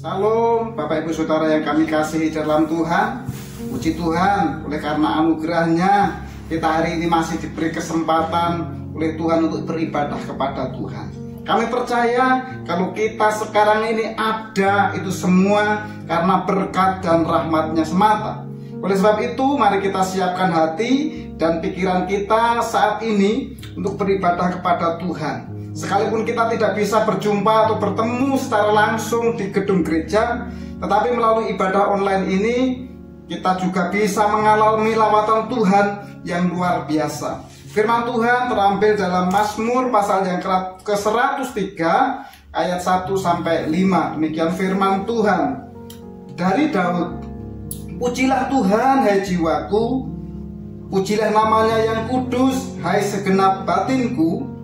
Salam Bapak Ibu Saudara yang kami kasihi dalam Tuhan. Puji Tuhan, oleh karena anugerahnya kita hari ini masih diberi kesempatan oleh Tuhan untuk beribadah kepada Tuhan. Kami percaya kalau kita sekarang ini ada itu semua karena berkat dan rahmat-Nya semata. Oleh sebab itu mari kita siapkan hati dan pikiran kita saat ini untuk beribadah kepada Tuhan. Sekalipun kita tidak bisa berjumpa atau bertemu secara langsung di gedung gereja, tetapi melalui ibadah online ini kita juga bisa mengalami lawatan Tuhan yang luar biasa. Firman Tuhan terambil dalam Mazmur pasal yang ke-103 ayat 1 sampai 5. Demikian firman Tuhan dari Daud. Pujilah Tuhan hai jiwaku, pujilah namanya yang kudus hai segenap batinku.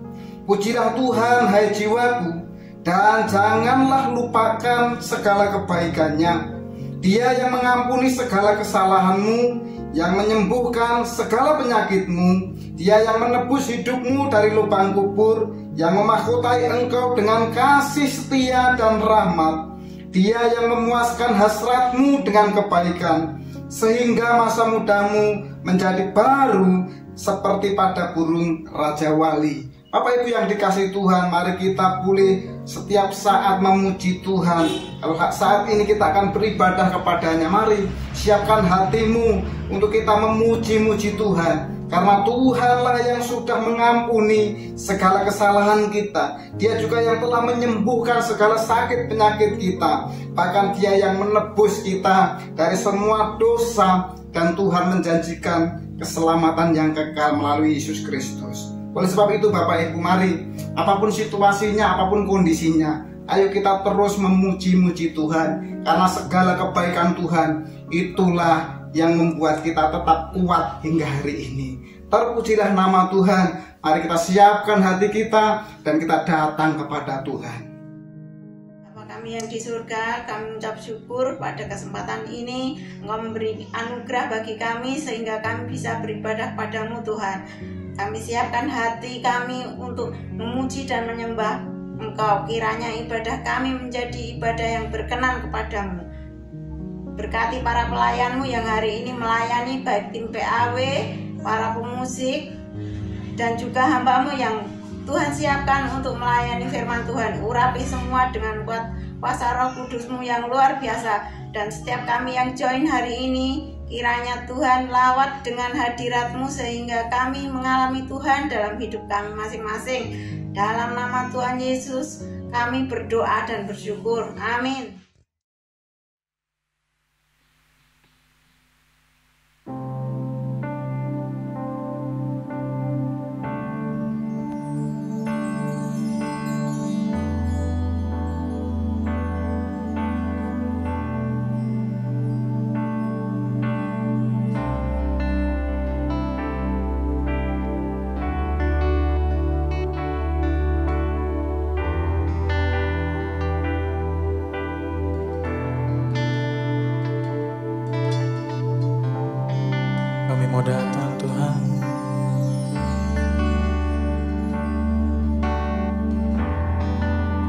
Pujilah Tuhan hai jiwaku, dan janganlah lupakan segala kebaikannya. Dia yang mengampuni segala kesalahanmu, yang menyembuhkan segala penyakitmu. Dia yang menebus hidupmu dari lubang kubur, yang memahkotai engkau dengan kasih setia dan rahmat. Dia yang memuaskan hasratmu dengan kebaikan, sehingga masa mudamu menjadi baru seperti pada burung Raja Wali. Bapak Ibu yang dikasihi Tuhan, mari kita boleh setiap saat memuji Tuhan. Kalau saat ini kita akan beribadah kepadanya, mari siapkan hatimu untuk kita memuji-muji Tuhan. Karena Tuhanlah yang sudah mengampuni segala kesalahan kita. Dia juga yang telah menyembuhkan segala sakit penyakit kita. Bahkan Dia yang menebus kita dari semua dosa. Dan Tuhan menjanjikan keselamatan yang kekal melalui Yesus Kristus. Oleh sebab itu Bapak Ibu, mari apapun situasinya, apapun kondisinya, ayo kita terus memuji-muji Tuhan. Karena segala kebaikan Tuhan itulah yang membuat kita tetap kuat hingga hari ini. Terpujilah nama Tuhan. Mari kita siapkan hati kita dan kita datang kepada Tuhan. Bapa kami yang di surga, kami mengucap syukur pada kesempatan ini Engkau memberi anugerah bagi kami sehingga kami bisa beribadah padamu Tuhan. Kami siapkan hati kami untuk memuji dan menyembah Engkau. Kiranya ibadah kami menjadi ibadah yang berkenan kepadamu. Berkati para pelayanmu yang hari ini melayani, baik tim PAW, para pemusik, dan juga hambamu yang Tuhan siapkan untuk melayani firman Tuhan. Urapi semua dengan kuasa Roh Kudus-Mu yang luar biasa. Dan setiap kami yang join hari ini, kiranya Tuhan lawat dengan hadirat-Mu sehingga kami mengalami Tuhan dalam hidup kami masing-masing. Dalam nama Tuhan Yesus kami berdoa dan bersyukur. Amin. Kami mau datang Tuhan.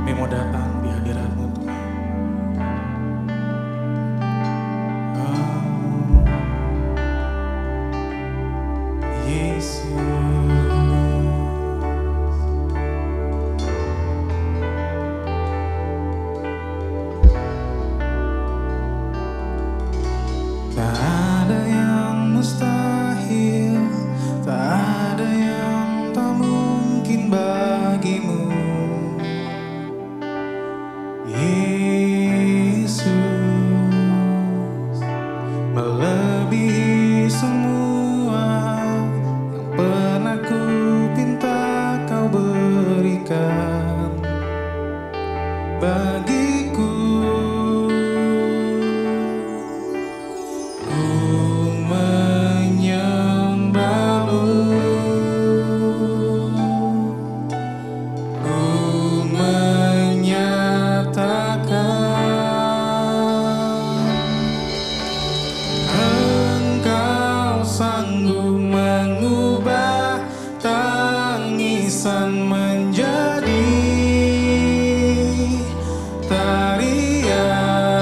Kami mau datang di hadirat-Mu Tuhan. Yesus, tak ada yang mustahil, tak ada yang tak mungkin bagimu. Yesus, melebihi semua yang pernah ku pinta Kau berikan bagiku. Ku menyembah-Mu, ku menyatakan Engkau sanggup mengubah tangisan menjadi tarian.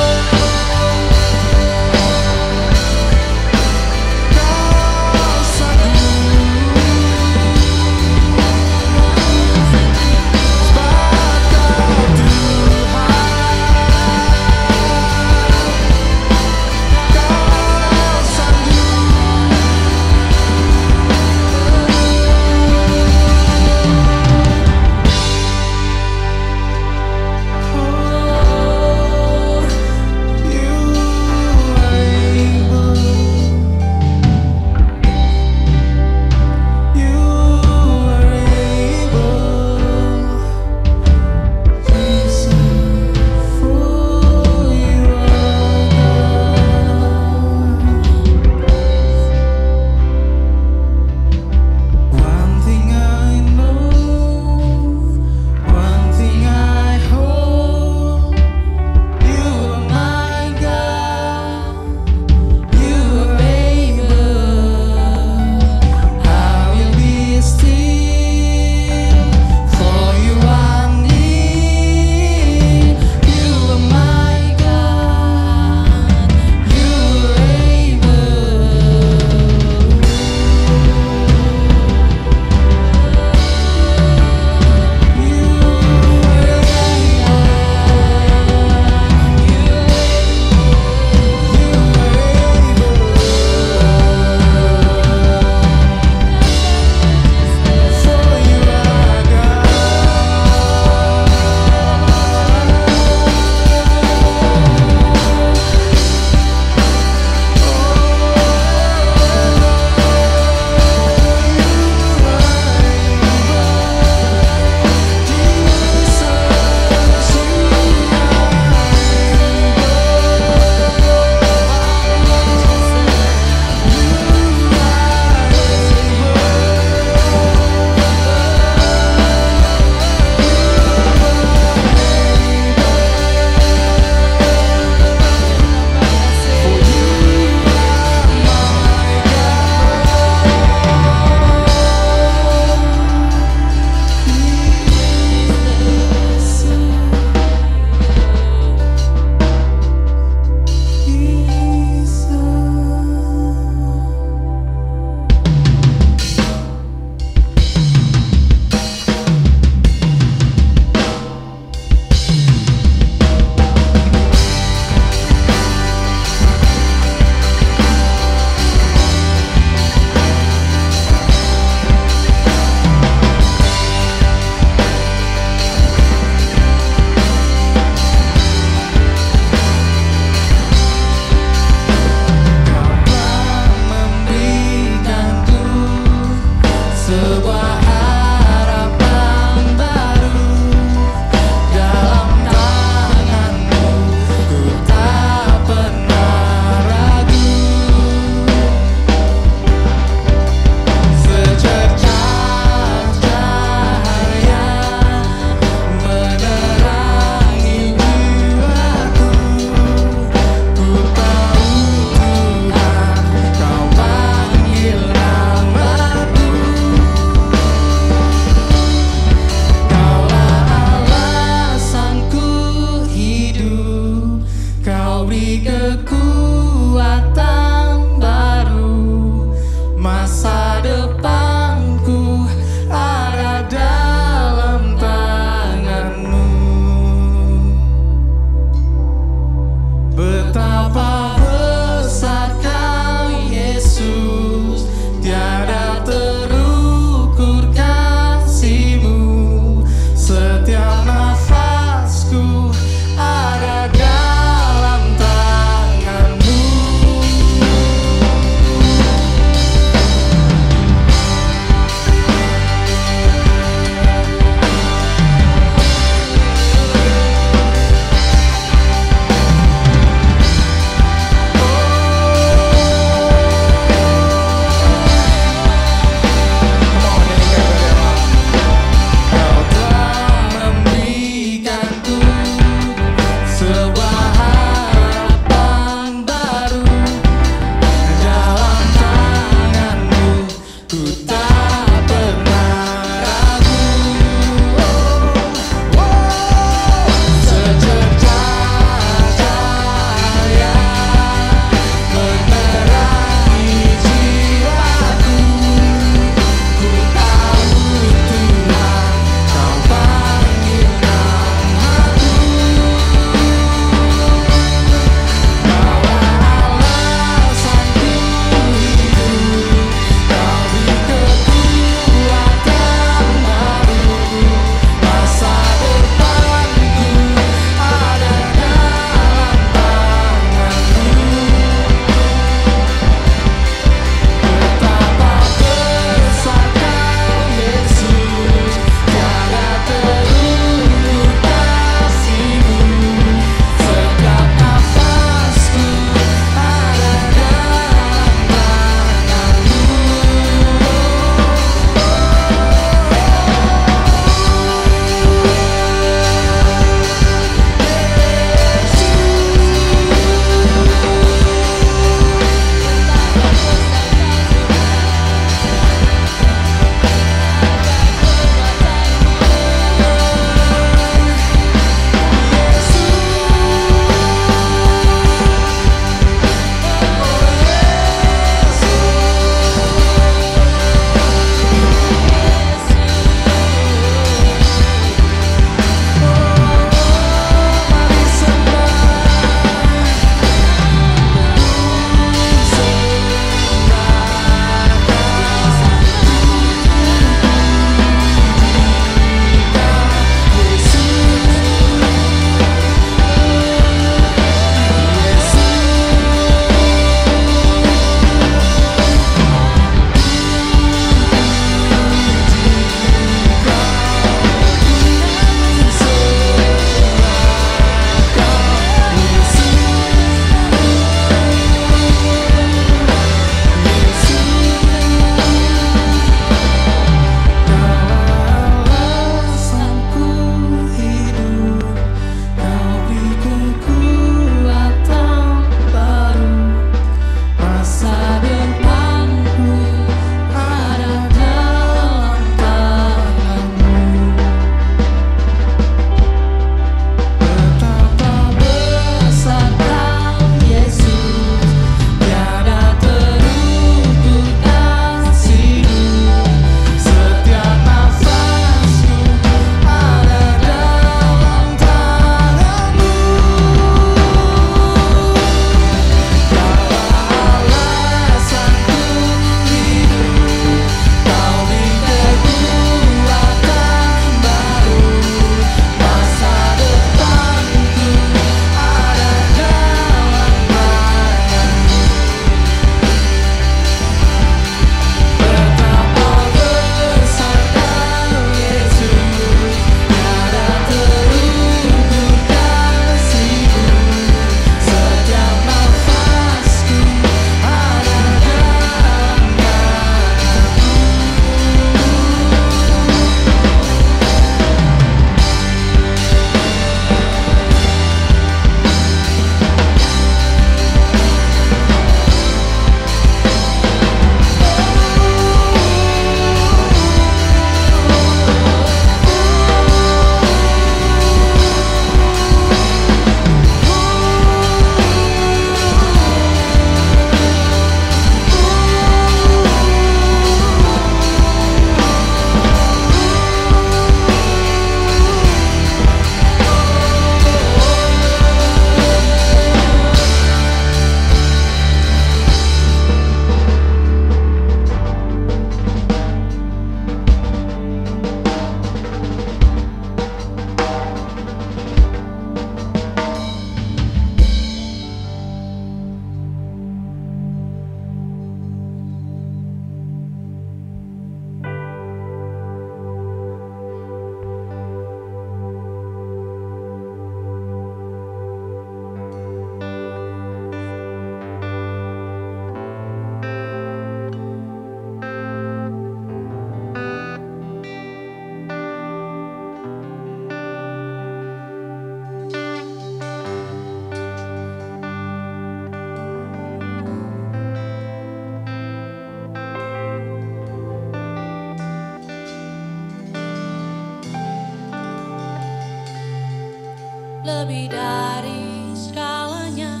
lebih dari segalanya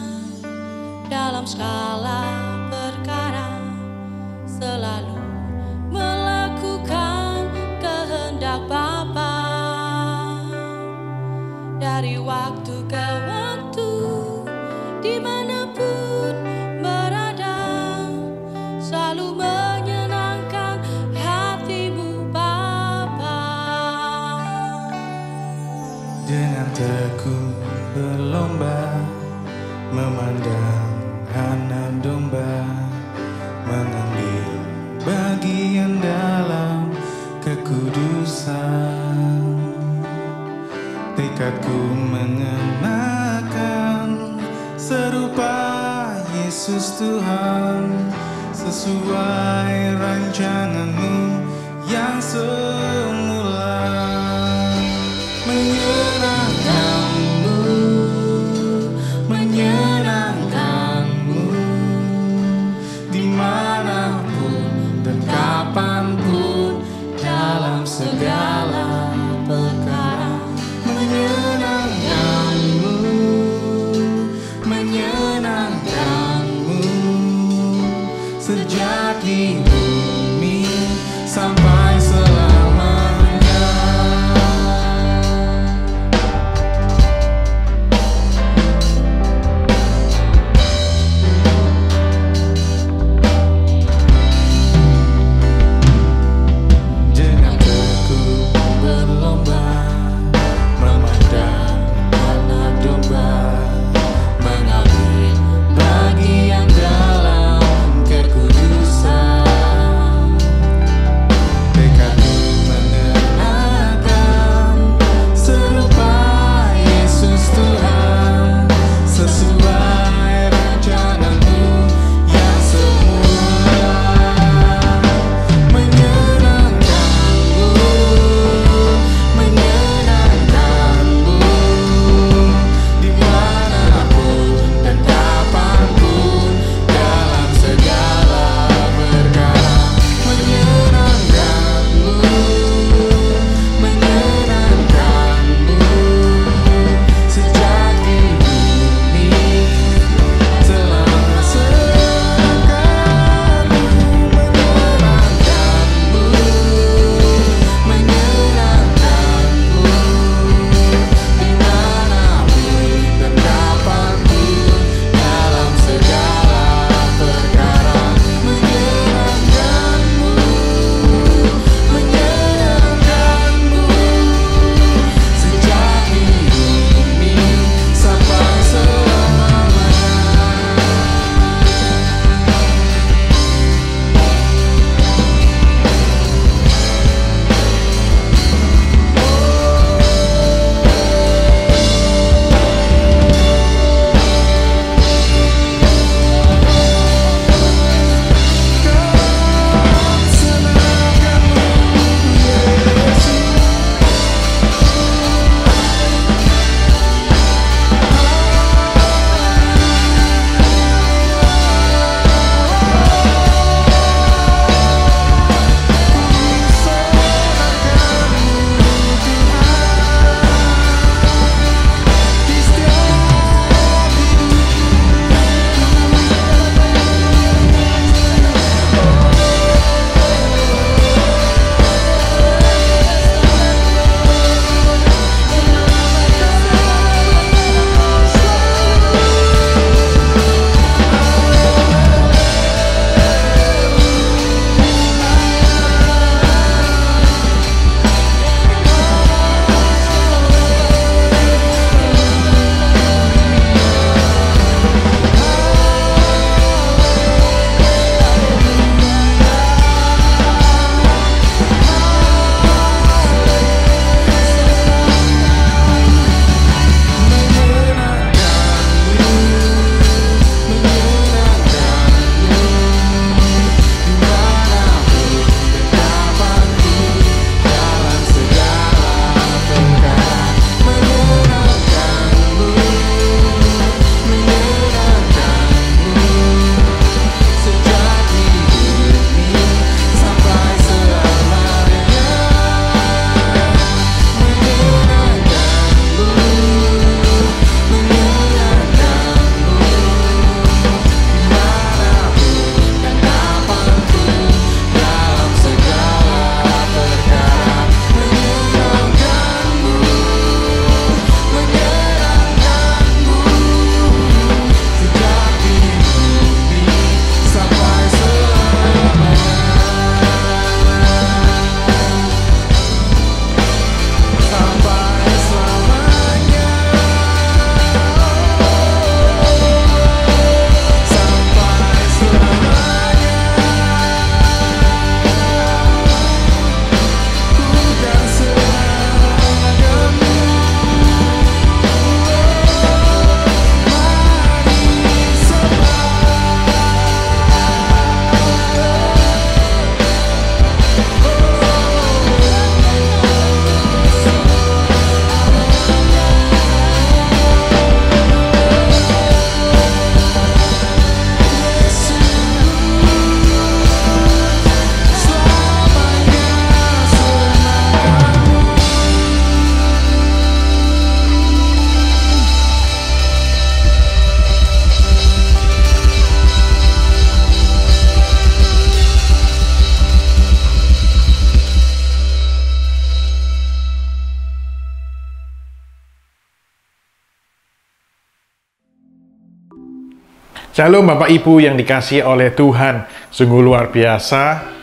dalam skala perkara, selalu melakukan kehendak Bapa. Dari waktu ke waktu, dimanapun berada, selalu menyenangkan hatimu Bapa. Dengan tekun berlomba, memandang anak domba, mengambil bagian dalam kekudusan. Tekadku mengenakan serupa Yesus Tuhan, sesuai rancangan-Mu yang semula. Menyenangkan-Mu, menyenangkan-Mu, dimanapun dan kapanpun dalam segala perkara. Menyenangkan-Mu, menyenangkan-Mu, sejak di bumi sampai selamanya. Dengan tekun berlomba, memandang anak domba, mengambil bagian dalam kekudusan. Shalom Bapak Ibu yang dikasihi oleh Tuhan. Sungguh luar biasa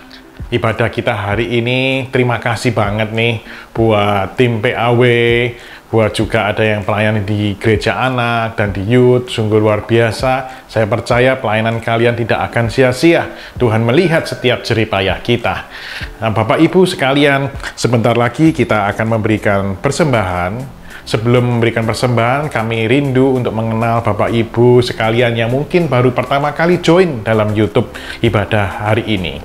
ibadah kita hari ini. Terima kasih banget nih buat tim PAW, buat juga ada yang pelayan di gereja anak dan di youth. Sungguh luar biasa. Saya percaya pelayanan kalian tidak akan sia-sia. Tuhan melihat setiap jerih payah kita. Nah, Bapak Ibu sekalian, sebentar lagi kita akan memberikan persembahan. Sebelum memberikan persembahan, kami rindu untuk mengenal Bapak Ibu sekalian yang mungkin baru pertama kali join dalam YouTube ibadah hari ini.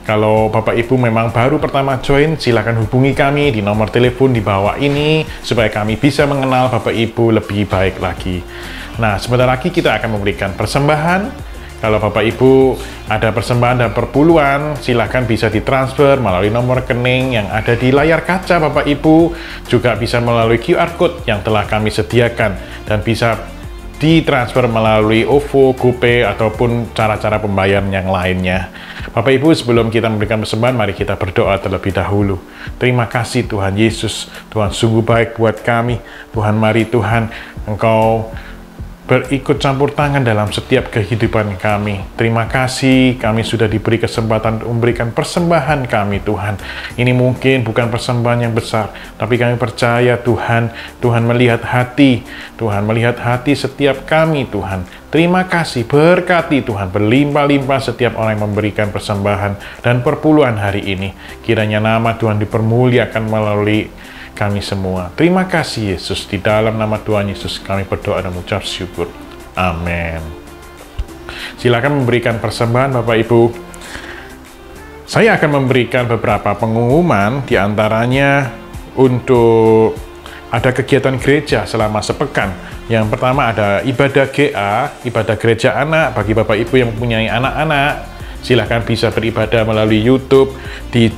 Kalau Bapak Ibu memang baru pertama join, silakan hubungi kami di nomor telepon di bawah ini supaya kami bisa mengenal Bapak Ibu lebih baik lagi. Nah, sebentar lagi kita akan memberikan persembahan. Kalau Bapak Ibu ada persembahan dan perpuluhan, silahkan bisa ditransfer melalui nomor rekening yang ada di layar kaca Bapak Ibu. Juga bisa melalui QR Code yang telah kami sediakan. Dan bisa ditransfer melalui OVO, GoPay, ataupun cara-cara pembayaran yang lainnya. Bapak Ibu, sebelum kita memberikan persembahan, mari kita berdoa terlebih dahulu. Terima kasih Tuhan Yesus. Tuhan sungguh baik buat kami. Tuhan, mari Tuhan, Engkau berikut campur tangan dalam setiap kehidupan kami. Terima kasih kami sudah diberi kesempatan untuk memberikan persembahan kami Tuhan. Ini mungkin bukan persembahan yang besar, tapi kami percaya Tuhan, Tuhan melihat hati, Tuhan melihat hati setiap kami Tuhan. Terima kasih, berkati Tuhan, berlimpah-limpah setiap orang yang memberikan persembahan dan perpuluhan hari ini. Kiranya nama Tuhan dipermuliakan melalui kami semua. Terima kasih Yesus. Di dalam nama Tuhan Yesus kami berdoa dan mengucap syukur. Amin. Silakan memberikan persembahan Bapak Ibu. Saya akan memberikan beberapa pengumuman, diantaranya untuk ada kegiatan gereja selama sepekan. Yang pertama ada ibadah GA, ibadah gereja anak bagi Bapak Ibu yang mempunyai anak-anak. Silahkan bisa beribadah melalui YouTube di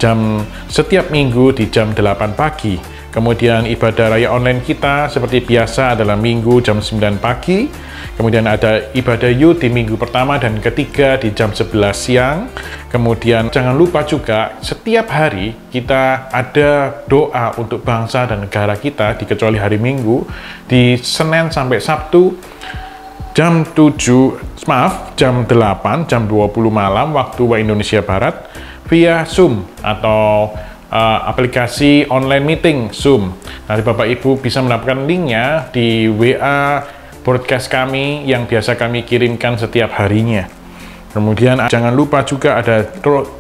setiap minggu di jam 8 pagi. Kemudian ibadah raya online kita seperti biasa adalah minggu jam 9 pagi. Kemudian ada ibadah youth di minggu pertama dan ketiga di jam 11 siang. Kemudian jangan lupa juga setiap hari kita ada doa untuk bangsa dan negara kita, dikecuali hari Minggu, di Senin sampai Sabtu jam 8, jam 20 malam waktu Indonesia Barat via Zoom atau aplikasi online meeting Zoom. Nanti Bapak Ibu bisa mendapatkan linknya di WA broadcast kami yang biasa kami kirimkan setiap harinya. Kemudian jangan lupa juga ada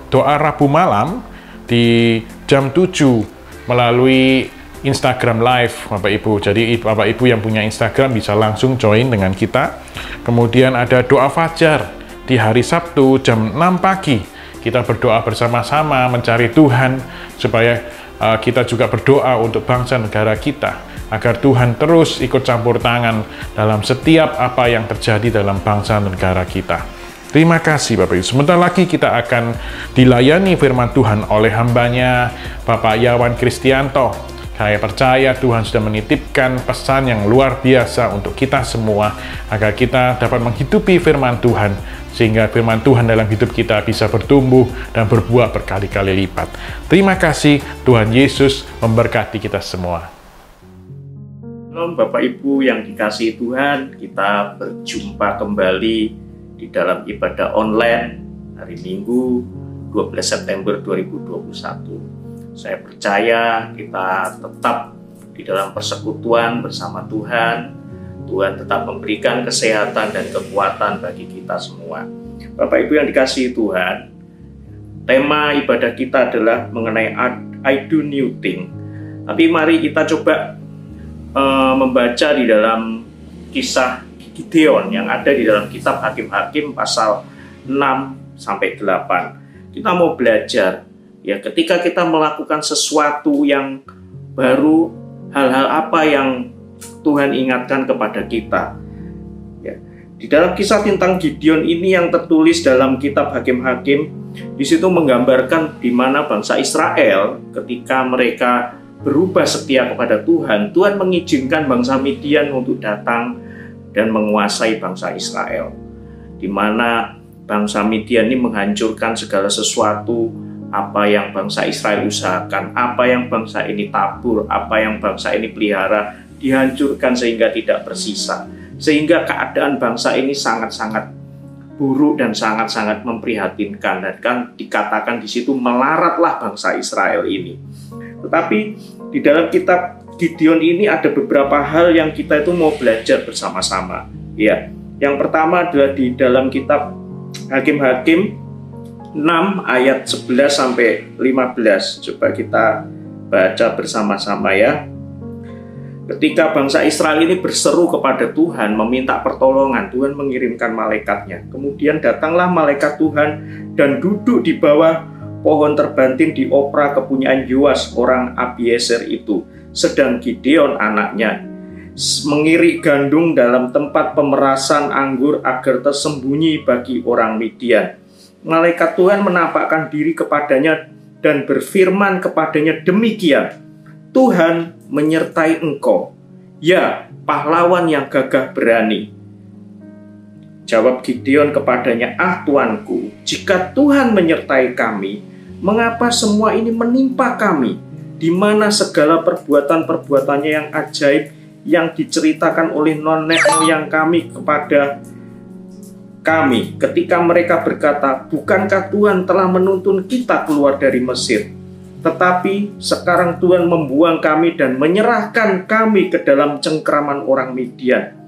doa Rabu malam di jam 7 melalui Instagram Live Bapak Ibu. Jadi Bapak Ibu yang punya Instagram bisa langsung join dengan kita. Kemudian ada doa fajar di hari Sabtu jam 6 pagi. Kita berdoa bersama-sama mencari Tuhan supaya kita juga berdoa untuk bangsa negara kita agar Tuhan terus ikut campur tangan dalam setiap apa yang terjadi dalam bangsa negara kita. Terima kasih Bapak Ibu. Sebentar lagi kita akan dilayani firman Tuhan oleh hambanya Bapak Yawan Kristianto. Saya percaya Tuhan sudah menitipkan pesan yang luar biasa untuk kita semua agar kita dapat menghidupi firman Tuhan sehingga firman Tuhan dalam hidup kita bisa bertumbuh dan berbuah berkali-kali lipat. Terima kasih, Tuhan Yesus memberkati kita semua. Shalom Bapak Ibu yang dikasihi Tuhan, kita berjumpa kembali di dalam ibadah online hari Minggu 12 September 2021. Saya percaya kita tetap di dalam persekutuan bersama Tuhan. Tuhan tetap memberikan kesehatan dan kekuatan bagi kita semua. Bapak Ibu yang dikasihi Tuhan, tema ibadah kita adalah mengenai I do new thing. Tapi mari kita coba membaca di dalam kisah Gideon yang ada di dalam kitab Hakim-Hakim pasal 6-8. Kita mau belajar ya, ketika kita melakukan sesuatu yang baru, hal-hal apa yang Tuhan ingatkan kepada kita. Ya. Di dalam kisah tentang Gideon ini yang tertulis dalam kitab Hakim-Hakim, di situ menggambarkan di mana bangsa Israel ketika mereka berubah setia kepada Tuhan, Tuhan mengizinkan bangsa Midian untuk datang dan menguasai bangsa Israel. Di mana bangsa Midian ini menghancurkan segala sesuatu apa yang bangsa Israel usahakan, apa yang bangsa ini tabur, apa yang bangsa ini pelihara, dihancurkan sehingga tidak bersisa. sehingga keadaan bangsa ini sangat-sangat buruk dan sangat-sangat memprihatinkan, dan kan dikatakan di situ melaratlah bangsa Israel ini. Tetapi di dalam kitab Gideon ini ada beberapa hal yang kita itu mau belajar bersama-sama. Ya, yang pertama adalah di dalam kitab Hakim-Hakim 6 ayat 11 sampai 15. Coba kita baca bersama-sama ya. Ketika bangsa Israel ini berseru kepada Tuhan, meminta pertolongan, Tuhan mengirimkan malaikatnya. Kemudian datanglah malaikat Tuhan dan duduk di bawah pohon terbantin di Opra kepunyaan Yoas orang Abiezer itu. Sedang Gideon anaknya mengirik gandum dalam tempat pemerasan anggur agar tersembunyi bagi orang Midian. Malaikat Tuhan menampakkan diri kepadanya dan berfirman kepadanya demikian, Tuhan menyertai engkau, ya pahlawan yang gagah berani. Jawab Gideon kepadanya, ah Tuanku, jika Tuhan menyertai kami, mengapa semua ini menimpa kami? Di mana segala perbuatan-perbuatannya yang ajaib yang diceritakan oleh nenek moyang kami kepada kami ketika mereka berkata, bukankah Tuhan telah menuntun kita keluar dari Mesir? Tetapi sekarang Tuhan membuang kami dan menyerahkan kami ke dalam cengkraman orang Midian.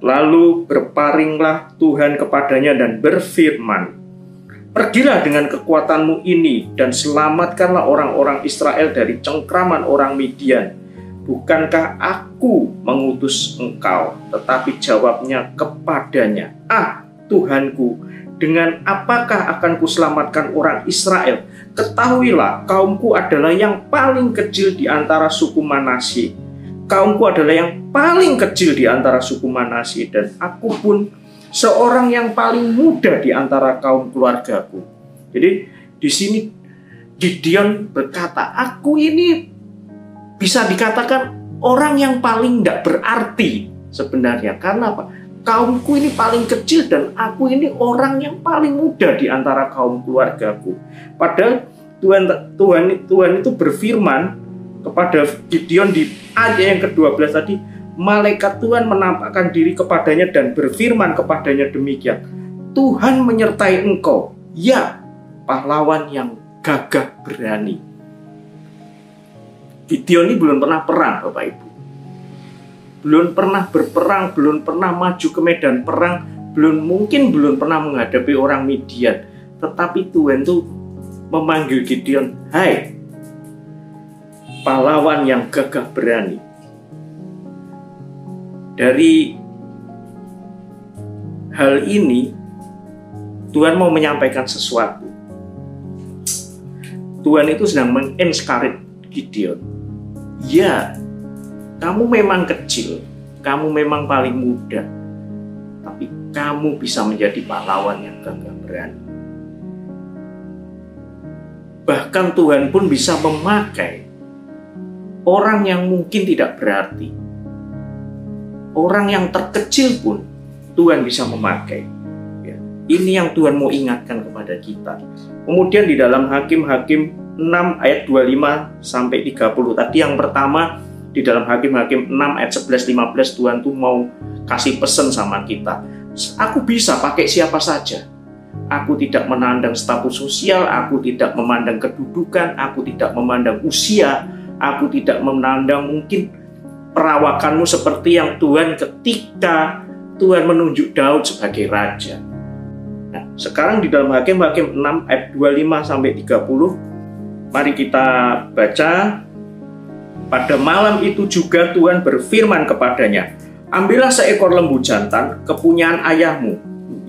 Lalu berparinglah Tuhan kepadanya dan berfirman, pergilah dengan kekuatanmu ini dan selamatkanlah orang-orang Israel dari cengkraman orang Midian. Bukankah aku mengutus engkau? Tetapi jawabnya kepadanya, ah Tuhanku, dengan apakah akan kuselamatkan orang Israel? Ketahuilah, kaumku adalah yang paling kecil di antara suku Manasye. Kaumku adalah yang paling kecil di antara suku Manasye, dan aku pun seorang yang paling muda di antara kaum keluargaku. Jadi di sini Gideon berkata, aku ini bisa dikatakan orang yang paling tidak berarti sebenarnya. Karena apa? Kaumku ini paling kecil dan aku ini orang yang paling muda di antara kaum keluargaku. Padahal Tuhan itu berfirman kepada Gideon di ayat yang ke-12 tadi, malaikat Tuhan menampakkan diri kepadanya dan berfirman kepadanya demikian, Tuhan menyertai engkau, ya pahlawan yang gagah berani. Gideon ini belum pernah perang, Bapak Ibu. Belum pernah berperang, belum pernah maju ke medan perang, belum pernah menghadapi orang Midian. Tetapi Tuhan itu memanggil Gideon, hai pahlawan yang gagah berani. Dari hal ini Tuhan mau menyampaikan sesuatu. Tuhan itu sedang mengencourage Gideon. Ya, kamu memang kecil, kamu memang paling muda, tapi kamu bisa menjadi pahlawan yang gagah berani. Bahkan Tuhan pun bisa memakai orang yang mungkin tidak berarti. Orang yang terkecil pun Tuhan bisa memakai. Ya, ini yang Tuhan mau ingatkan kepada kita. Kemudian di dalam Hakim-Hakim 6 ayat 25 sampai 30 tadi yang pertama, di dalam Hakim-Hakim 6 ayat 11-15 Tuhan tuh mau kasih pesan sama kita. Aku bisa pakai siapa saja. Aku tidak memandang status sosial, aku tidak memandang kedudukan, aku tidak memandang usia, aku tidak memandang mungkin perawakanmu seperti yang Tuhan ketika Tuhan menunjuk Daud sebagai raja. Nah, sekarang di dalam Hakim-Hakim 6 ayat 25 sampai 30, mari kita baca. Pada malam itu juga Tuhan berfirman kepadanya, ambillah seekor lembu jantan kepunyaan ayahmu,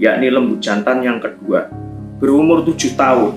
yakni lembu jantan yang kedua, berumur 7 tahun.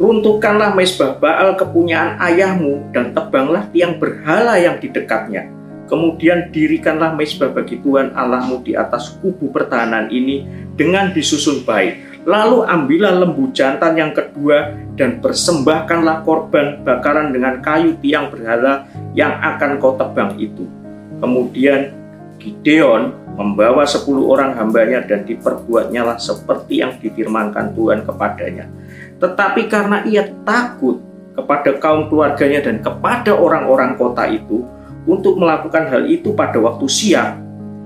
Runtuhkanlah mezbah Baal kepunyaan ayahmu dan tebanglah tiang berhala yang di dekatnya. Kemudian dirikanlah mezbah bagi Tuhan Allahmu di atas kubu pertahanan ini dengan disusun baik. Lalu ambillah lembu jantan yang kedua dan persembahkanlah korban bakaran dengan kayu tiang berhala yang akan kau tebang itu. Kemudian Gideon membawa 10 orang hambanya dan diperbuatnyalah seperti yang difirmankan Tuhan kepadanya. Tetapi karena ia takut kepada kaum keluarganya dan kepada orang-orang kota itu untuk melakukan hal itu pada waktu siang,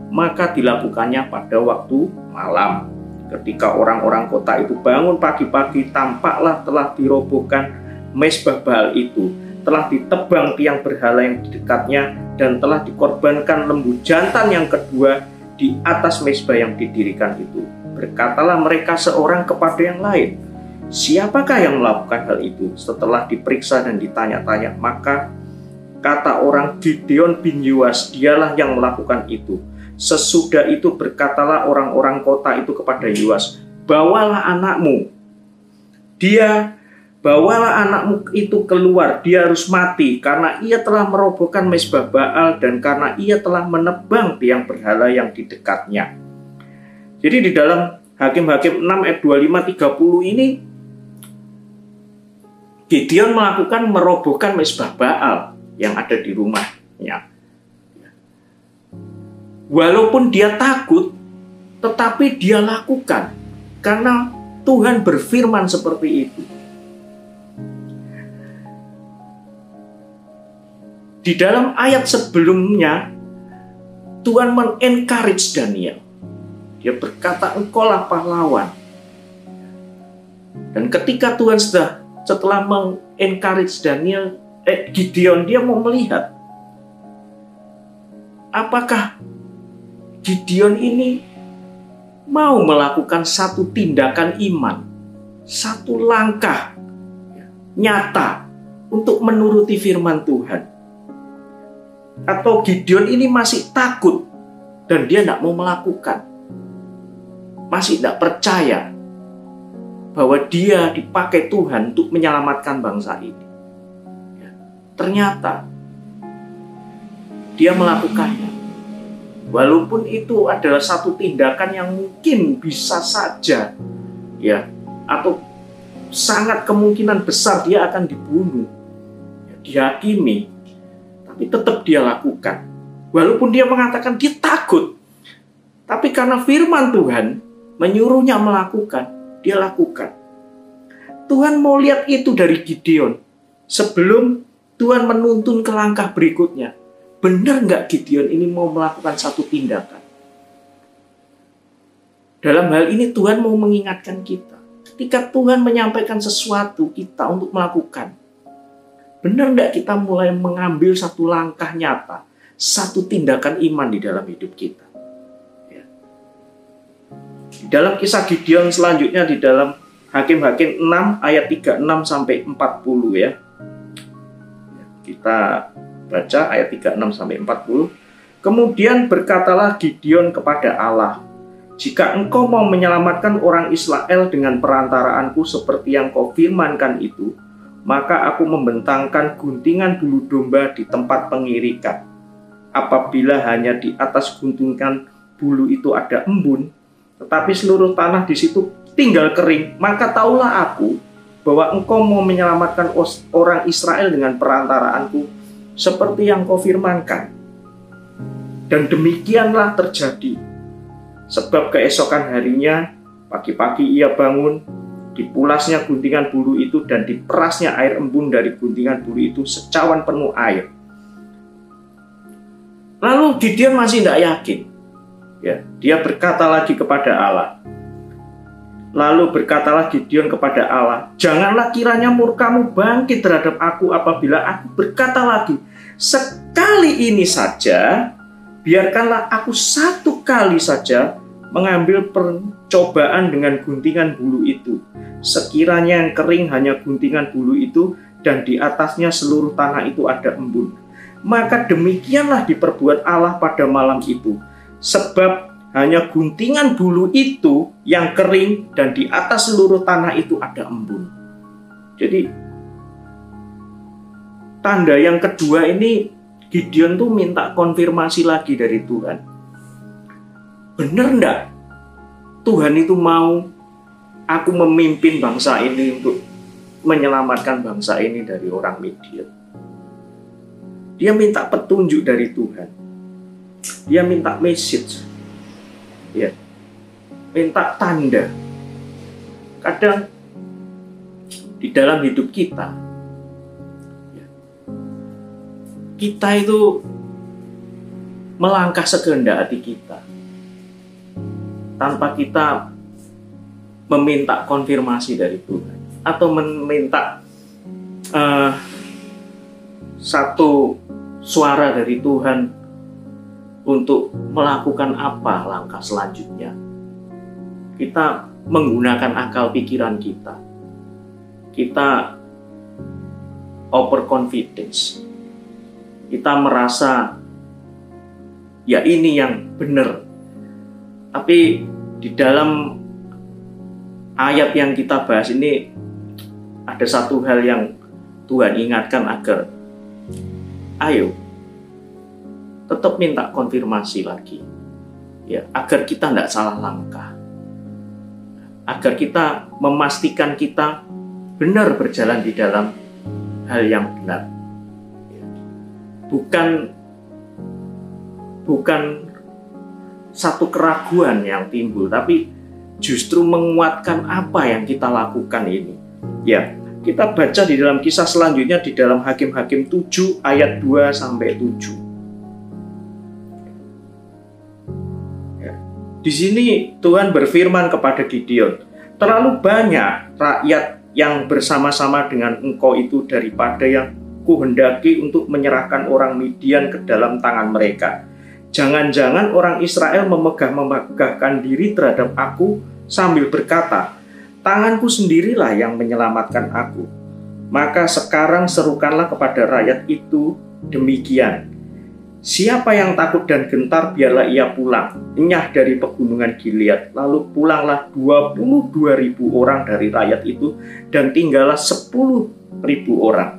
maka dilakukannya pada waktu malam. Ketika orang-orang kota itu bangun pagi-pagi, tampaklah telah dirobohkan mezbah Baal itu, telah ditebang tiang berhala yang di dekatnya, dan telah dikorbankan lembu jantan yang kedua di atas mezbah yang didirikan itu. Berkatalah mereka seorang kepada yang lain, siapakah yang melakukan hal itu? Setelah diperiksa dan ditanya-tanya, maka kata orang, Gideon bin Yoas, dialah yang melakukan itu. Sesudah itu berkatalah orang-orang kota itu kepada Yoas, bawalah anakmu itu keluar, dia harus mati karena ia telah merobohkan mezbah Baal dan karena ia telah menebang tiang berhala yang di dekatnya. Jadi di dalam Hakim-Hakim 6 ayat 25-30 ini, Gideon melakukan merobohkan mezbah Baal yang ada di rumahnya. Walaupun dia takut, tetapi dia lakukan karena Tuhan berfirman seperti itu. Di dalam ayat sebelumnya, Tuhan men-encourage Daniel. Dia berkata, engkaulah pahlawan. Dan ketika Tuhan setelah men-encourage Gideon, dia mau melihat apakah Gideon ini mau melakukan satu tindakan iman, satu langkah nyata untuk menuruti firman Tuhan. Atau Gideon ini masih takut dan dia tidak mau melakukan, masih tidak percaya bahwa dia dipakai Tuhan untuk menyelamatkan bangsa ini. Ternyata dia melakukannya. Walaupun itu adalah satu tindakan yang mungkin bisa saja atau sangat kemungkinan besar dia akan dibunuh, dihakimi, tapi tetap dia lakukan. Walaupun dia mengatakan dia takut, tapi karena firman Tuhan menyuruhnya melakukan, dia lakukan. Tuhan mau lihat itu dari Gideon sebelum Tuhan menuntun ke langkah berikutnya. Benar nggak Gideon ini mau melakukan satu tindakan? Dalam hal ini Tuhan mau mengingatkan kita. Ketika Tuhan menyampaikan sesuatu kita untuk melakukan, benar nggak kita mulai mengambil satu langkah nyata, satu tindakan iman di dalam hidup kita? Di dalam kisah Gideon selanjutnya, di dalam Hakim-Hakim 6 ayat 36-40 ya. Kita baca ayat 36-40. Kemudian berkatalah Gideon kepada Allah, jika engkau mau menyelamatkan orang Israel dengan perantaraanku seperti yang kau firmankan itu, maka aku membentangkan guntingan bulu domba di tempat pengirikan. Apabila hanya di atas guntingan bulu itu ada embun, tetapi seluruh tanah di situ tinggal kering, maka taulah aku bahwa engkau mau menyelamatkan orang Israel dengan perantaraanku seperti yang kau firmankan. Dan demikianlah terjadi. Sebab keesokan harinya, pagi-pagi ia bangun, dipulasnya guntingan bulu itu dan diperasnya air embun dari guntingan bulu itu secawan penuh air. Lalu Gideon masih tidak yakin. Dia berkata lagi kepada Allah. Lalu berkatalah Gideon kepada Allah, janganlah kiranya murkamu bangkit terhadap aku apabila aku berkata lagi, sekali ini saja, biarkanlah aku satu kali saja mengambil percobaan dengan guntingan bulu itu. Sekiranya yang kering hanya guntingan bulu itu dan di atasnya seluruh tanah itu ada embun. Maka demikianlah diperbuat Allah pada malam itu. Sebab hanya guntingan bulu itu yang kering dan di atas seluruh tanah itu ada embun. Jadi tanda yang kedua ini Gideon tuh minta konfirmasi lagi dari Tuhan. Bener enggak Tuhan itu mau aku memimpin bangsa ini untuk menyelamatkan bangsa ini dari orang Midian? Dia minta petunjuk dari Tuhan. Dia minta message. Minta tanda. Kadang di dalam hidup kita itu melangkah sekehendak hati kita tanpa kita meminta konfirmasi dari Tuhan atau meminta satu suara dari Tuhan untuk melakukan apa langkah selanjutnya. Kita menggunakan akal pikiran kita. Kita overconfidence. Kita merasa ya ini yang benar. Tapi di dalam ayat yang kita bahas ini ada satu hal yang Tuhan ingatkan agar ayo tetap minta konfirmasi lagi, ya, agar kita tidak salah langkah, agar kita memastikan kita benar berjalan di dalam hal yang benar, bukan satu keraguan yang timbul, tapi justru menguatkan apa yang kita lakukan ini. Ya, kita baca di dalam kisah selanjutnya di dalam Hakim-Hakim 7 ayat 2 sampai 7. Di sini Tuhan berfirman kepada Gideon, terlalu banyak rakyat yang bersama-sama dengan engkau itu daripada yang kuhendaki untuk menyerahkan orang Midian ke dalam tangan mereka. Jangan-jangan orang Israel memegah-megahkan diri terhadap aku sambil berkata, tanganku sendirilah yang menyelamatkan aku. Maka sekarang serukanlah kepada rakyat itu demikian. Siapa yang takut dan gentar, biarlah ia pulang, enyah dari pegunungan Gilead. Lalu pulanglah 22.000 orang dari rakyat itu, dan tinggallah 10.000 orang.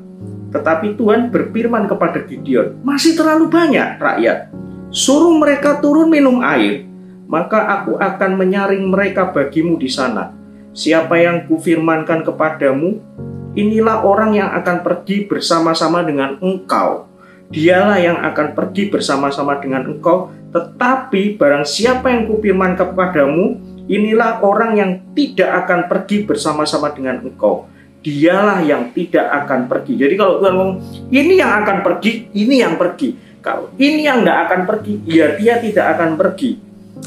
Tetapi Tuhan berfirman kepada Gideon, masih terlalu banyak rakyat. Suruh mereka turun minum air, maka aku akan menyaring mereka bagimu di sana. Siapa yang kufirmankan kepadamu, inilah orang yang akan pergi bersama-sama dengan engkau. Dialah yang akan pergi bersama-sama dengan engkau, tetapi barang siapa yang kufirman kepadamu, inilah orang yang tidak akan pergi bersama-sama dengan engkau. Dialah yang tidak akan pergi. Jadi kalau Tuhan ngomong, ini yang akan pergi, ini yang pergi. Kalau ini yang tidak akan pergi, ya dia tidak akan pergi.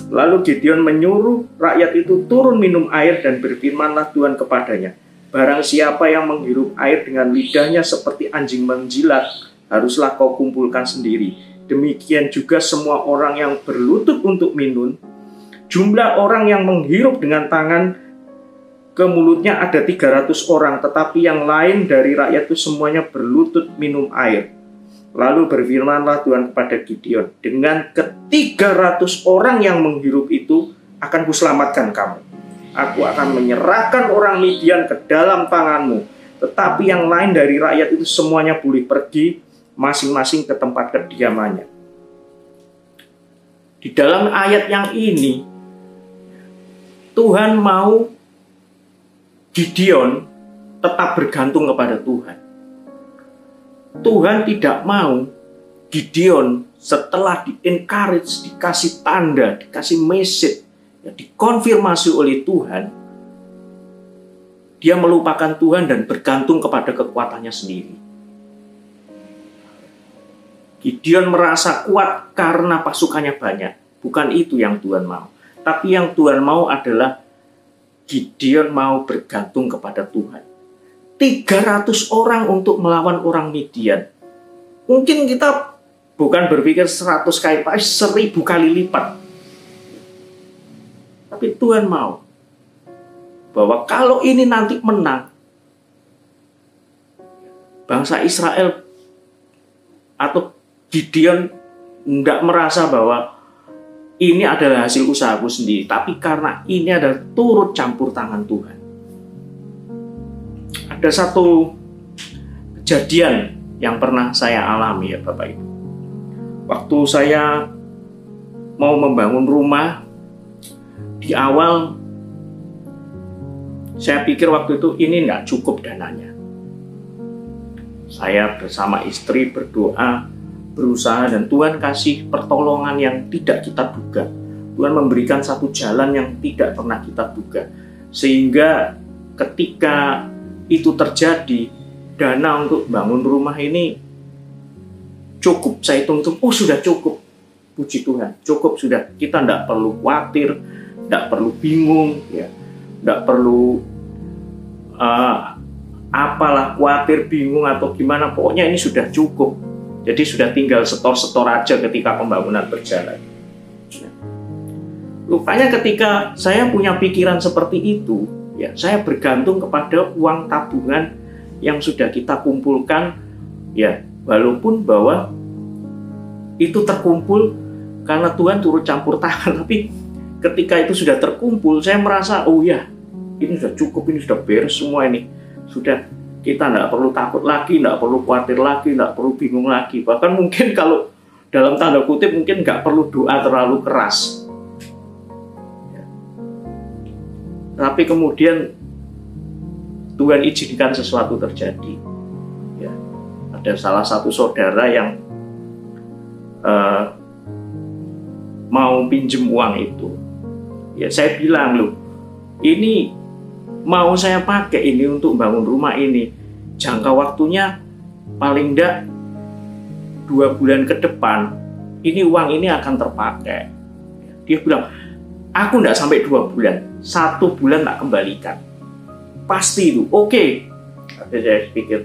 Lalu Gideon menyuruh rakyat itu turun minum air, dan berfirmanlah Tuhan kepadanya, barang siapa yang menghirup air dengan lidahnya seperti anjing menjilat, haruslah kau kumpulkan sendiri. Demikian juga semua orang yang berlutut untuk minum. Jumlah orang yang menghirup dengan tangan ke mulutnya ada 300 orang, tetapi yang lain dari rakyat itu semuanya berlutut minum air. Lalu berfirmanlah Tuhan kepada Gideon, dengan ke-300 orang yang menghirup itu akan kuselamatkan kamu. Aku akan menyerahkan orang Midian ke dalam tanganmu, tetapi yang lain dari rakyat itu semuanya boleh pergi masing-masing ke tempat kediamannya. Di dalam ayat yang ini, Tuhan mau Gideon tetap bergantung kepada Tuhan. Tuhan tidak mau Gideon setelah di-encourage, dikasih tanda, dikasih message, ya, dikonfirmasi oleh Tuhan, dia melupakan Tuhan dan bergantung kepada kekuatannya sendiri. Gideon merasa kuat karena pasukannya banyak. Bukan itu yang Tuhan mau. Tapi yang Tuhan mau adalah Gideon mau bergantung kepada Tuhan. 300 orang untuk melawan orang Midian. Mungkin kita bukan berpikir 100 kali lipat, 1000 kali lipat. Tapi Tuhan mau bahwa kalau ini nanti menang, bangsa Israel atau Gideon tidak merasa bahwa ini adalah hasil usahaku sendiri, tapi karena ini adalah turut campur tangan Tuhan. Ada satu kejadian yang pernah saya alami, ya Bapak Ibu. Waktu saya mau membangun rumah, di awal saya pikir waktu itu ini tidak cukup dananya. Saya bersama istri berdoa, berusaha, dan Tuhan kasih pertolongan yang tidak kita duga. Tuhan memberikan satu jalan yang tidak pernah kita duga. Sehingga ketika itu terjadi, dana untuk bangun rumah ini cukup. Saya hitung-hitung, oh sudah cukup. puji Tuhan, cukup sudah. Kita tidak perlu khawatir, tidak perlu bingung, ya, tidak perlu apalah khawatir, bingung atau gimana. Pokoknya ini sudah cukup. Jadi sudah tinggal setor-setor aja ketika pembangunan berjalan. Rupanya ketika saya punya pikiran seperti itu, ya, saya bergantung kepada uang tabungan yang sudah kita kumpulkan, ya, walaupun bahwa itu terkumpul karena Tuhan turut campur tangan, tapi ketika itu sudah terkumpul, saya merasa, oh ya, ini sudah cukup, ini sudah beres semua ini, sudah, kita tidak perlu takut lagi, tidak perlu khawatir lagi, tidak perlu bingung lagi. Bahkan mungkin kalau dalam tanda kutip mungkin nggak perlu doa terlalu keras. Tapi kemudian Tuhan izinkan sesuatu terjadi. Ya, ada salah satu saudara yang mau pinjem uang itu. Ya, saya bilang, loh, ini mau saya pakai ini untuk bangun rumah ini. Jangka waktunya paling enggak 2 bulan ke depan. Ini uang ini akan terpakai. Dia bilang, aku enggak sampai 2 bulan. 1 bulan tak kembalikan. Pasti itu, oke. Tapi saya pikir,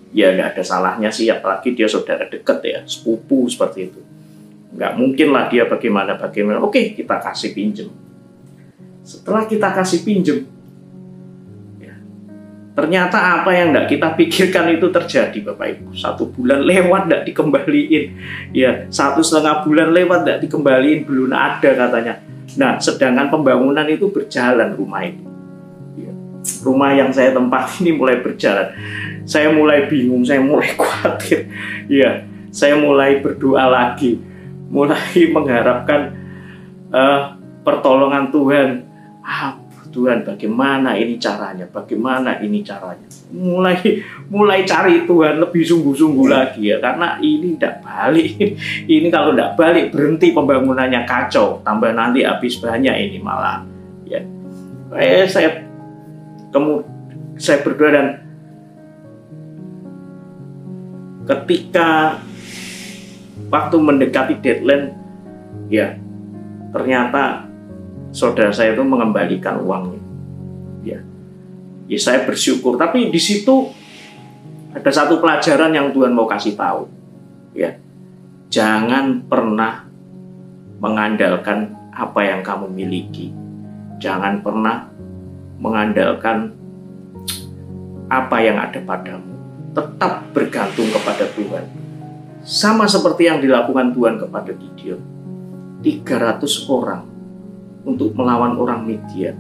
ya nggak ada salahnya sih, apalagi dia saudara dekat ya, sepupu seperti itu. Nggak mungkin lah dia bagaimana. Oke, kita kasih pinjem. Setelah kita kasih pinjem, ya, ternyata apa yang nggak kita pikirkan itu terjadi, Bapak Ibu. 1 bulan lewat nggak dikembaliin. Ya, 1,5 bulan lewat nggak dikembaliin, belum ada katanya. Nah, sedangkan pembangunan itu berjalan, rumah itu. Ya, rumah yang saya tempati ini mulai berjalan. Saya mulai bingung, saya mulai khawatir. Ya, saya mulai berdoa lagi, mulai mengharapkan pertolongan Tuhan. Tuhan, bagaimana ini caranya? Bagaimana ini caranya? Mulai cari Tuhan lebih sungguh-sungguh lagi ya, karena ini tidak balik. Ini kalau tidak balik berhenti pembangunannya, kacau. Tambah nanti habis banyak ini malah. Ya, saya berdoa, dan ketika waktu mendekati deadline, ya ternyata saudara saya itu mengembalikan uangnya. Ya, saya bersyukur. Tapi di situ ada satu pelajaran yang Tuhan mau kasih tahu. Ya, jangan pernah mengandalkan apa yang kamu miliki. Jangan pernah mengandalkan apa yang ada padamu. Tetap bergantung kepada Tuhan. Sama seperti yang dilakukan Tuhan kepada Gideon. 300 orang untuk melawan orang Midian.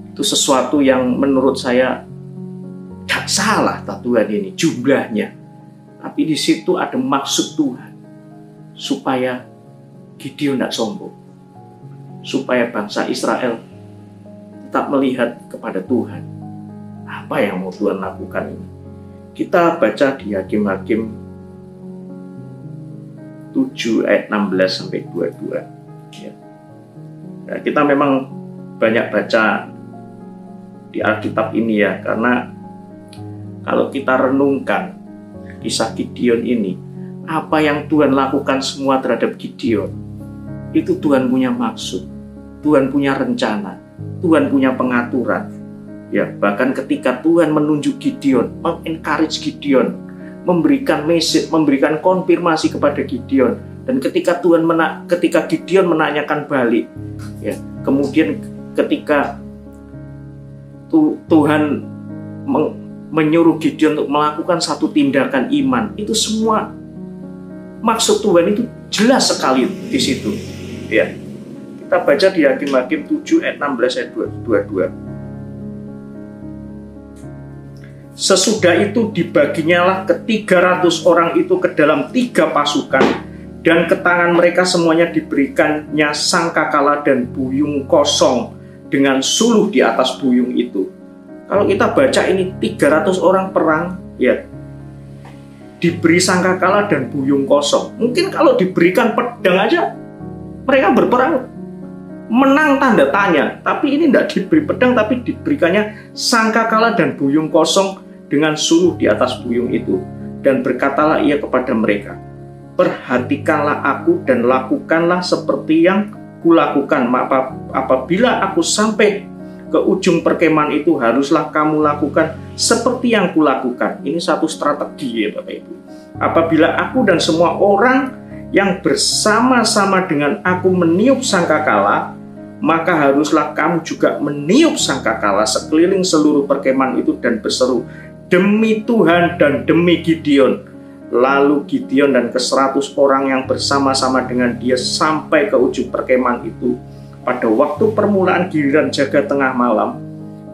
Itu sesuatu yang menurut saya tidak salah, Tuhan ini jumlahnya. Tapi di situ ada maksud Tuhan supaya Gideon tidak sombong, supaya bangsa Israel tetap melihat kepada Tuhan. Apa yang mau Tuhan lakukan ini? Kita baca di Hakim-Hakim 7 ayat 16 sampai 22. Ya. Nah, kita memang banyak baca di Alkitab ini ya, karena kalau kita renungkan kisah Gideon ini, apa yang Tuhan lakukan semua terhadap Gideon, itu Tuhan punya maksud, Tuhan punya rencana, Tuhan punya pengaturan. Ya, bahkan ketika Tuhan menunjuk Gideon, mengencourage Gideon, memberikan message, memberikan konfirmasi kepada Gideon. Dan ketika Gideon menanyakan balik, ya, kemudian ketika Tuhan menyuruh Gideon untuk melakukan satu tindakan iman, itu semua maksud Tuhan itu jelas sekali di situ. Ya, kita baca di Hakim-Hakim 7 ayat 16 ayat 22. Sesudah itu dibaginyalah ke 300 orang itu ke dalam 3 pasukan, dan ke tangan mereka semuanya diberikannya sangkakala dan buyung kosong dengan suluh di atas buyung itu. Kalau kita baca ini 300 orang perang, ya, diberi sangkakala dan buyung kosong. Mungkin kalau diberikan pedang aja mereka berperang menang tanda tanya. Tapi ini tidak diberi pedang, tapi diberikannya sangkakala dan buyung kosong dengan suluh di atas buyung itu. Dan berkatalah ia kepada mereka, perhatikanlah aku dan lakukanlah seperti yang kulakukan. Apabila aku sampai ke ujung perkemahan itu, haruslah kamu lakukan seperti yang kulakukan. Ini satu strategi ya Bapak Ibu. Apabila aku dan semua orang yang bersama-sama dengan aku meniup sangkakala, maka haruslah kamu juga meniup sangkakala sekeliling seluruh perkemahan itu dan berseru, demi Tuhan dan demi Gideon. Lalu Gideon dan ke-100 orang yang bersama-sama dengan dia sampai ke ujung perkemahan itu. Pada waktu permulaan giliran jaga tengah malam,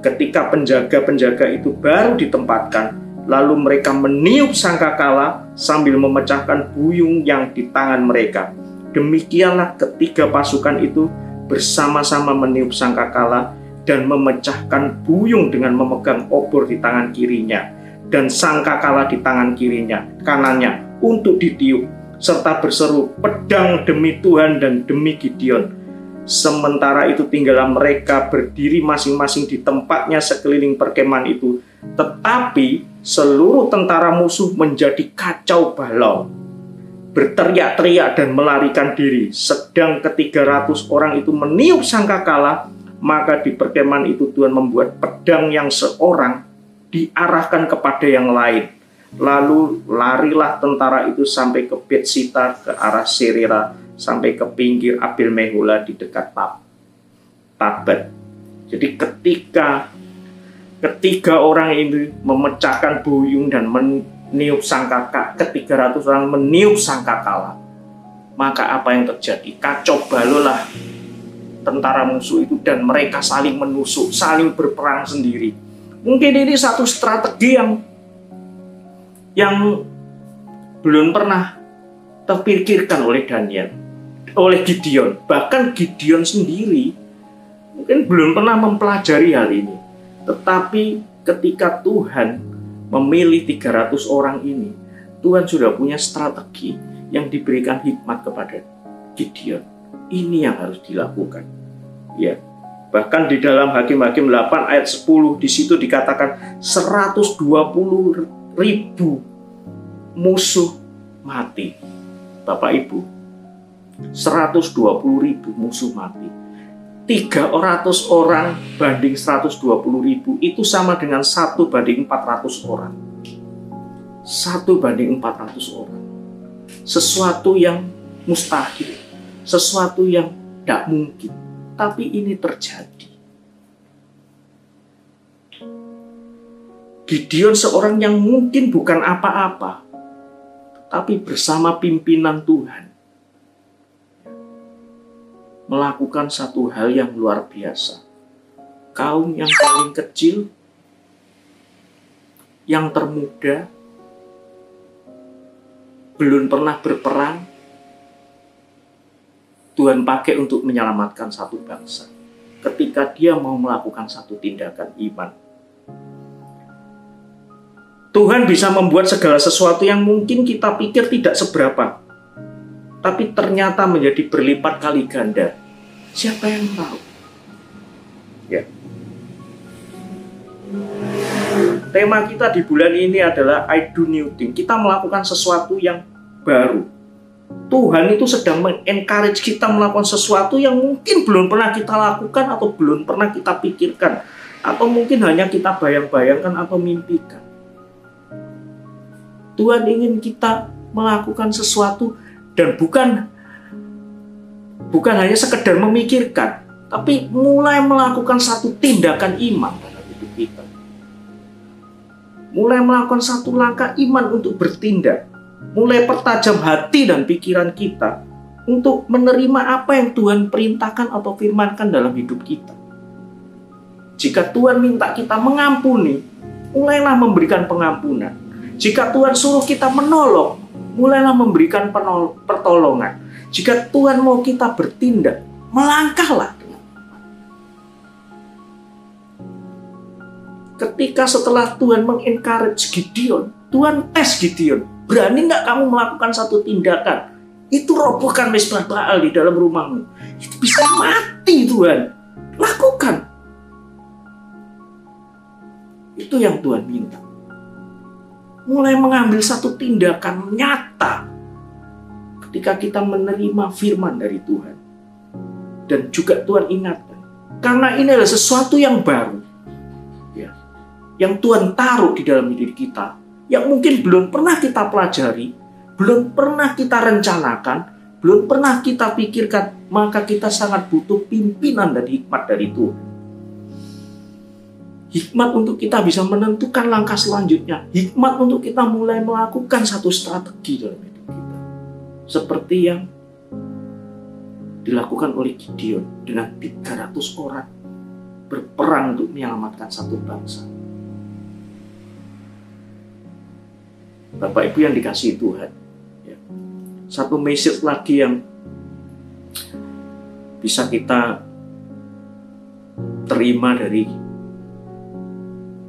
ketika penjaga-penjaga itu baru ditempatkan, lalu mereka meniup sangkakala sambil memecahkan buyung yang di tangan mereka. Demikianlah ketiga pasukan itu bersama-sama meniup sangkakala dan memecahkan buyung dengan memegang obor di tangan kirinya dan sangkakala di tangan kanannya untuk ditiup, serta berseru, pedang demi Tuhan dan demi Gideon. Sementara itu tinggallah mereka berdiri masing-masing di tempatnya sekeliling perkemahan itu, tetapi seluruh tentara musuh menjadi kacau balau, berteriak-teriak dan melarikan diri. Sedang ke-300 orang itu meniup sangkakala, maka di perkemahan itu Tuhan membuat pedang yang seorang diarahkan kepada yang lain. Lalu larilah tentara itu sampai ke Betsita, ke arah Serera, sampai ke pinggir Abel Mehola di dekat Tabat. Jadi ketika orang ini memecahkan buyung dan meniup sangkakala, ke-300 orang meniup sangkakala, maka apa yang terjadi? Kacau balaulah tentara musuh itu dan mereka saling menusuk, saling berperang sendiri. Mungkin ini satu strategi yang belum pernah terpikirkan oleh Gideon. Bahkan Gideon sendiri mungkin belum pernah mempelajari hal ini. Tetapi ketika Tuhan memilih 300 orang ini, Tuhan sudah punya strategi yang diberikan hikmat kepada Gideon. Ini yang harus dilakukan. Ya. Bahkan di dalam Hakim-Hakim 8 ayat 10 di situ dikatakan 120.000 musuh mati. Bapak Ibu, 120.000 musuh mati. 300 orang banding 120.000 itu sama dengan 1 banding 400 orang. 1 banding 400 orang. Sesuatu yang mustahil, sesuatu yang tidak mungkin. Tapi ini terjadi. Gideon seorang yang mungkin bukan apa-apa, tapi bersama pimpinan Tuhan melakukan satu hal yang luar biasa. Kaum yang paling kecil, yang termuda, belum pernah berperang, Tuhan pakai untuk menyelamatkan satu bangsa. Ketika dia mau melakukan satu tindakan iman, Tuhan bisa membuat segala sesuatu yang mungkin kita pikir tidak seberapa, tapi ternyata menjadi berlipat kali ganda. Siapa yang tahu? Ya. Tema kita di bulan ini adalah I do new thing. Kita melakukan sesuatu yang baru. Tuhan itu sedang men-encourage kita melakukan sesuatu yang mungkin belum pernah kita lakukan atau belum pernah kita pikirkan, atau mungkin hanya kita bayang-bayangkan atau mimpikan. Tuhan ingin kita melakukan sesuatu dan bukan hanya sekedar memikirkan, tapi mulai melakukan satu tindakan iman dalam hidup kita. Mulai melakukan satu langkah iman untuk bertindak. Mulai pertajam hati dan pikiran kita untuk menerima apa yang Tuhan perintahkan atau firmankan dalam hidup kita. Jika Tuhan minta kita mengampuni, mulailah memberikan pengampunan. Jika Tuhan suruh kita menolong, mulailah memberikan pertolongan. Jika Tuhan mau kita bertindak, melangkahlah. Ketika setelah Tuhan mengencourage Gideon, Tuhan tes Gideon. Berani nggak kamu melakukan satu tindakan? Itu robohkan mesbah Baal di dalam rumahmu. Itu bisa mati Tuhan. Lakukan. Itu yang Tuhan minta. Mulai mengambil satu tindakan nyata ketika kita menerima firman dari Tuhan. Dan juga Tuhan ingatkan, karena ini adalah sesuatu yang baru, ya, yang Tuhan taruh di dalam diri kita, yang mungkin belum pernah kita pelajari, belum pernah kita rencanakan, belum pernah kita pikirkan, maka kita sangat butuh pimpinan dan hikmat dari Tuhan. Hikmat untuk kita bisa menentukan langkah selanjutnya. Hikmat untuk kita mulai melakukan satu strategi dalam hidup kita. Seperti yang dilakukan oleh Gideon dengan 300 orang berperang untuk menyelamatkan satu bangsa. Bapak Ibu yang dikasihi Tuhan, ya, satu message lagi yang bisa kita terima dari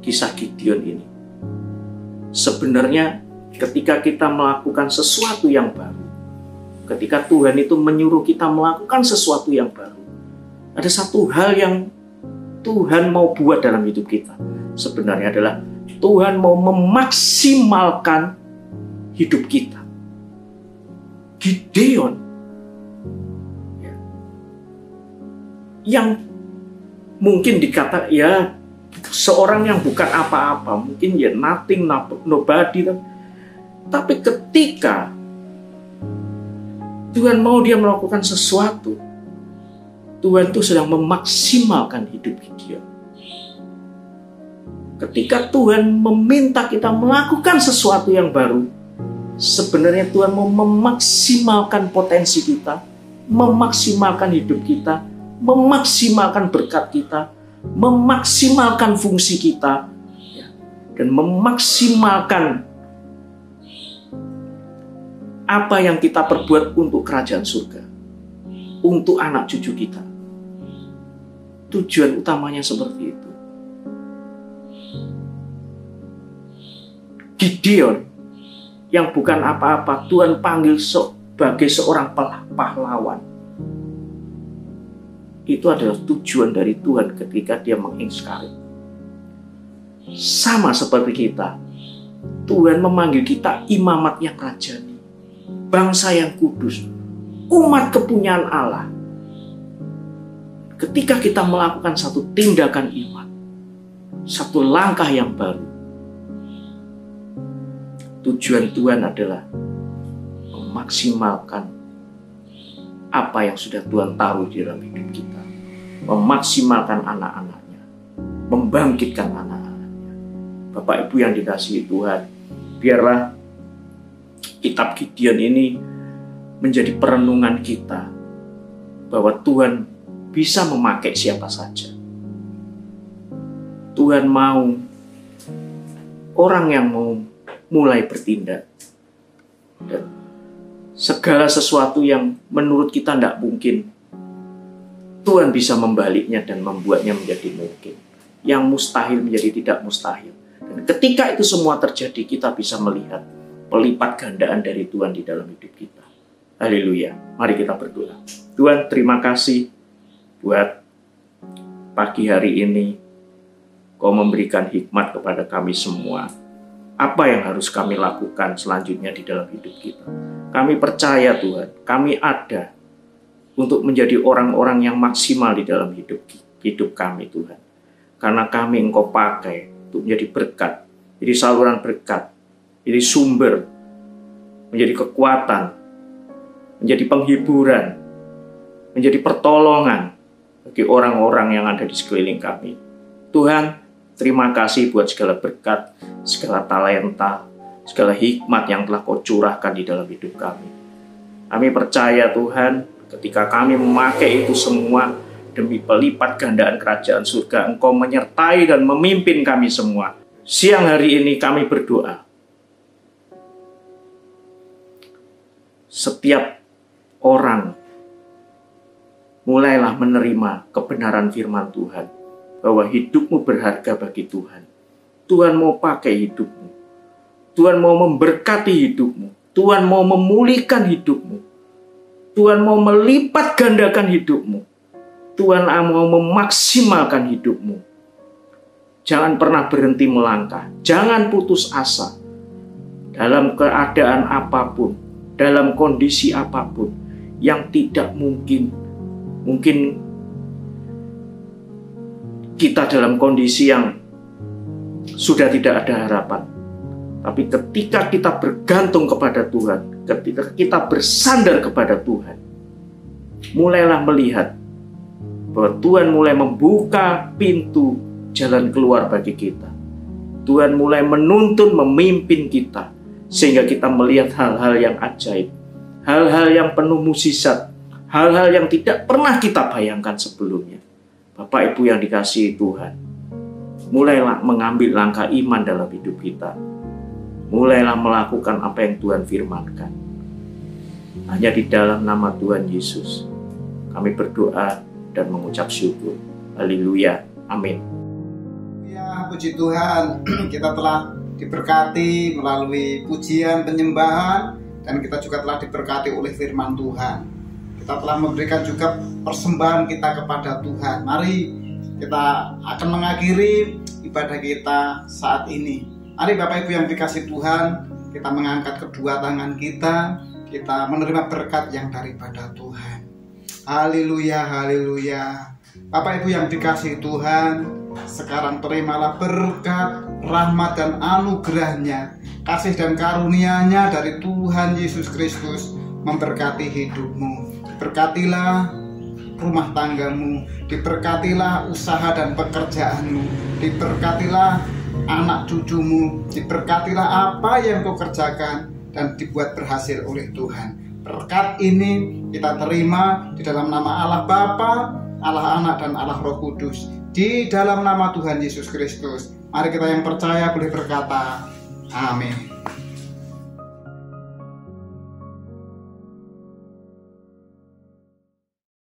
kisah Gideon ini. Sebenarnya ketika kita melakukan sesuatu yang baru, ketika Tuhan itu menyuruh kita melakukan sesuatu yang baru, ada satu hal yang Tuhan mau buat dalam hidup kita. Sebenarnya adalah Tuhan mau memaksimalkan hidup kita. Gideon, ya, yang mungkin dikata ya seorang yang bukan apa-apa, mungkin ya nothing, nobody, tapi ketika Tuhan mau dia melakukan sesuatu, Tuhan itu sedang memaksimalkan hidup Gideon. Ketika Tuhan meminta kita melakukan sesuatu yang baru, sebenarnya Tuhan mau memaksimalkan potensi kita, memaksimalkan hidup kita, memaksimalkan berkat kita, memaksimalkan fungsi kita, dan memaksimalkan apa yang kita perbuat untuk kerajaan surga, untuk anak cucu kita. Tujuan utamanya seperti itu. Gideon yang bukan apa-apa, Tuhan panggil sebagai seorang pahlawan. Itu adalah tujuan dari Tuhan ketika dia menginspirasi. Sama seperti kita, Tuhan memanggil kita imamat yang rajani, bangsa yang kudus, umat kepunyaan Allah. Ketika kita melakukan satu tindakan iman, satu langkah yang baru, tujuan Tuhan adalah memaksimalkan apa yang sudah Tuhan taruh di dalam hidup kita, memaksimalkan anak-anaknya, membangkitkan anak-anaknya. Bapak Ibu yang dikasihi Tuhan, biarlah kitab Gideon ini menjadi perenungan kita bahwa Tuhan bisa memakai siapa saja. Tuhan mau orang yang mau mulai bertindak, dan segala sesuatu yang menurut kita tidak mungkin, Tuhan bisa membaliknya dan membuatnya menjadi mungkin. Yang mustahil menjadi tidak mustahil. Dan ketika itu semua terjadi, kita bisa melihat pelipat gandaan dari Tuhan di dalam hidup kita. Haleluya. Mari kita berdoa. Tuhan, terima kasih buat pagi hari ini. Kau memberikan hikmat kepada kami semua. Apa yang harus kami lakukan selanjutnya di dalam hidup kita. Kami percaya Tuhan, kami ada untuk menjadi orang-orang yang maksimal di dalam hidup kami Tuhan. Karena kami Engkau pakai untuk menjadi berkat, jadi saluran berkat, jadi sumber, menjadi kekuatan, menjadi penghiburan, menjadi pertolongan bagi orang-orang yang ada di sekeliling kami. Tuhan, terima kasih buat segala berkat, segala talenta, segala hikmat yang telah Kau curahkan di dalam hidup kami. Kami percaya Tuhan, ketika kami memakai itu semua demi pelipat gandaan kerajaan surga, Engkau menyertai dan memimpin kami semua. Siang hari ini kami berdoa, setiap orang mulailah menerima kebenaran firman Tuhan, bahwa hidupmu berharga bagi Tuhan. Tuhan mau pakai hidupmu. Tuhan mau memberkati hidupmu. Tuhan mau memulihkan hidupmu. Tuhan mau melipat gandakan hidupmu. Tuhan mau memaksimalkan hidupmu. Jangan pernah berhenti melangkah. Jangan putus asa. Dalam keadaan apapun, dalam kondisi apapun yang tidak mungkin kita dalam kondisi yang sudah tidak ada harapan. Tapi ketika kita bergantung kepada Tuhan, ketika kita bersandar kepada Tuhan, mulailah melihat bahwa Tuhan mulai membuka pintu jalan keluar bagi kita. Tuhan mulai menuntun, memimpin kita, sehingga kita melihat hal-hal yang ajaib, hal-hal yang penuh mukjizat, hal-hal yang tidak pernah kita bayangkan sebelumnya. Bapak Ibu yang dikasihi Tuhan, mulailah mengambil langkah iman dalam hidup kita. Mulailah melakukan apa yang Tuhan firmankan. Hanya di dalam nama Tuhan Yesus kami berdoa dan mengucap syukur. Haleluya. Amin. Ya, puji Tuhan, kita telah diberkati melalui pujian penyembahan, dan kita juga telah diberkati oleh firman Tuhan. Kita telah memberikan juga persembahan kita kepada Tuhan. Mari kita akan mengakhiri ibadah kita saat ini. Mari Bapak Ibu yang dikasih Tuhan, kita mengangkat kedua tangan kita menerima berkat yang daripada Tuhan. Haleluya, haleluya. Bapak Ibu yang dikasih Tuhan, sekarang terimalah berkat, rahmat dan anugerahnya, kasih dan karunia-Nya dari Tuhan Yesus Kristus memberkati hidupmu. Diberkatilah rumah tanggamu, diberkatilah usaha dan pekerjaanmu, diberkatilah anak cucumu, diberkatilah apa yang kau kerjakan dan dibuat berhasil oleh Tuhan. Berkat ini kita terima di dalam nama Allah Bapa, Allah Anak dan Allah Roh Kudus, di dalam nama Tuhan Yesus Kristus. Mari kita yang percaya boleh berkata amin.